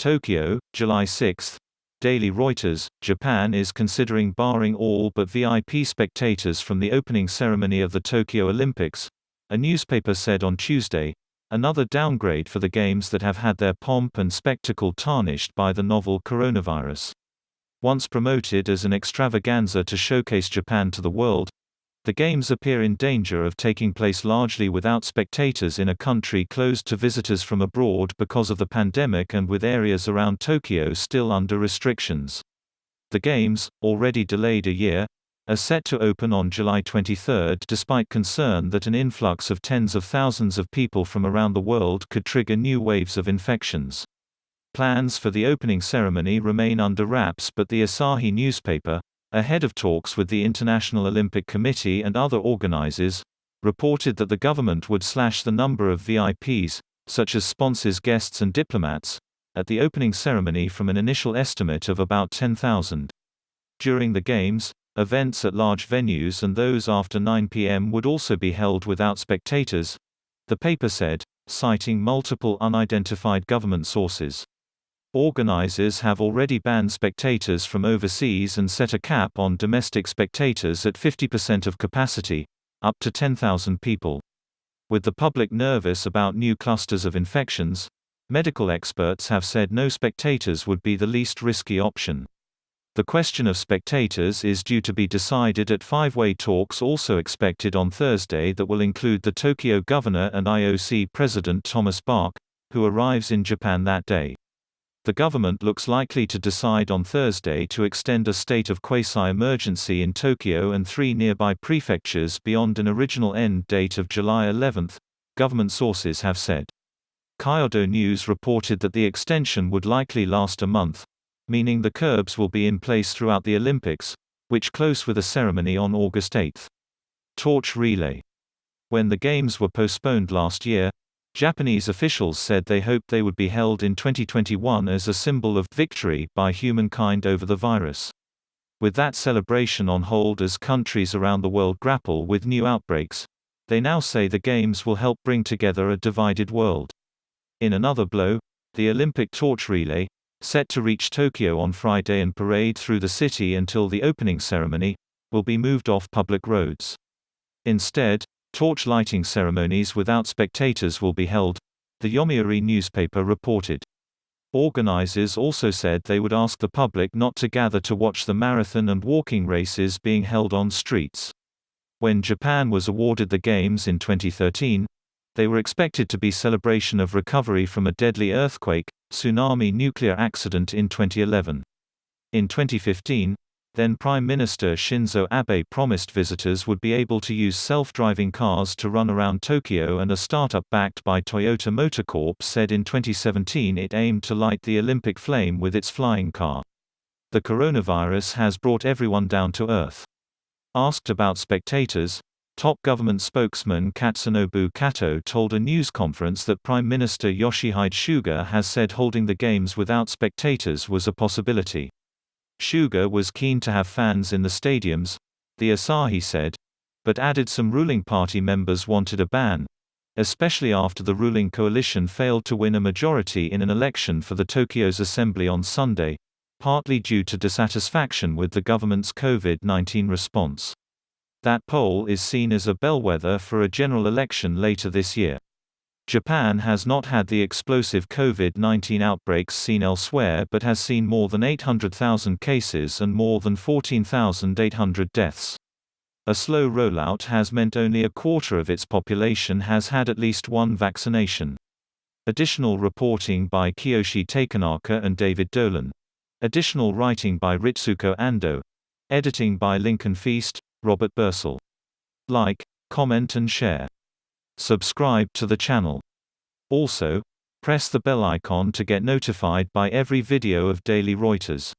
Tokyo, July 6. Daily Reuters, Japan is considering barring all but VIP spectators from the opening ceremony of the Tokyo Olympics, a newspaper said on Tuesday, another downgrade for the games that have had their pomp and spectacle tarnished by the novel coronavirus. Once promoted as an extravaganza to showcase Japan to the world, the games appear in danger of taking place largely without spectators in a country closed to visitors from abroad because of the pandemic and with areas around Tokyo still under restrictions. The games, already delayed a year, are set to open on July 23 despite concern that an influx of tens of thousands of people from around the world could trigger new waves of infections. Plans for the opening ceremony remain under wraps, but the Asahi newspaper, ahead of talks with the International Olympic Committee and other organizers, reported that the government would slash the number of VIPs, such as sponsors, guests and diplomats, at the opening ceremony from an initial estimate of about 10,000. During the Games, events at large venues and those after 9 p.m. would also be held without spectators, the paper said, citing multiple unidentified government sources. Organizers have already banned spectators from overseas and set a cap on domestic spectators at 50% of capacity, up to 10,000 people. With the public nervous about new clusters of infections, medical experts have said no spectators would be the least risky option. The question of spectators is due to be decided at five-way talks also expected on Thursday that will include the Tokyo governor and IOC president Thomas Bach, who arrives in Japan that day. The government looks likely to decide on Thursday to extend a state of quasi-emergency in Tokyo and 3 nearby prefectures beyond an original end date of July 11, government sources have said. Kyodo News reported that the extension would likely last a month, meaning the curbs will be in place throughout the Olympics, which close with a ceremony on August 8. Torch relay. When the Games were postponed last year, Japanese officials said they hoped they would be held in 2021 as a symbol of victory by humankind over the virus. With that celebration on hold as countries around the world grapple with new outbreaks, they now say the Games will help bring together a divided world. In another blow, the Olympic torch relay, set to reach Tokyo on Friday and parade through the city until the opening ceremony, will be moved off public roads. Instead, torch lighting ceremonies without spectators will be held, the Yomiuri newspaper reported. Organizers also said they would ask the public not to gather to watch the marathon and walking races being held on streets. When Japan was awarded the Games in 2013, they were expected to be celebration of recovery from a deadly earthquake, tsunami nuclear accident in 2011. In 2015, then Prime Minister Shinzo Abe promised visitors would be able to use self-driving cars to run around Tokyo, and a startup backed by Toyota Motor Corp said in 2017 it aimed to light the Olympic flame with its flying car. The coronavirus has brought everyone down to earth. Asked about spectators, top government spokesman Katsunobu Kato told a news conference that Prime Minister Yoshihide Suga has said holding the Games without spectators was a possibility. Suga was keen to have fans in the stadiums, the Asahi said, but added some ruling party members wanted a ban, especially after the ruling coalition failed to win a majority in an election for the Tokyo's assembly on Sunday, partly due to dissatisfaction with the government's COVID-19 response. That poll is seen as a bellwether for a general election later this year. Japan has not had the explosive COVID-19 outbreaks seen elsewhere but has seen more than 800,000 cases and more than 14,800 deaths. A slow rollout has meant only a quarter of its population has had at least one vaccination. Additional reporting by Kiyoshi Takenaka and David Dolan. Additional writing by Ritsuko Ando. Editing by Lincoln Feast, Robert Bursell. Like, comment and share. Subscribe to the channel. Also, press the bell icon to get notified by every video of Daily Reuters.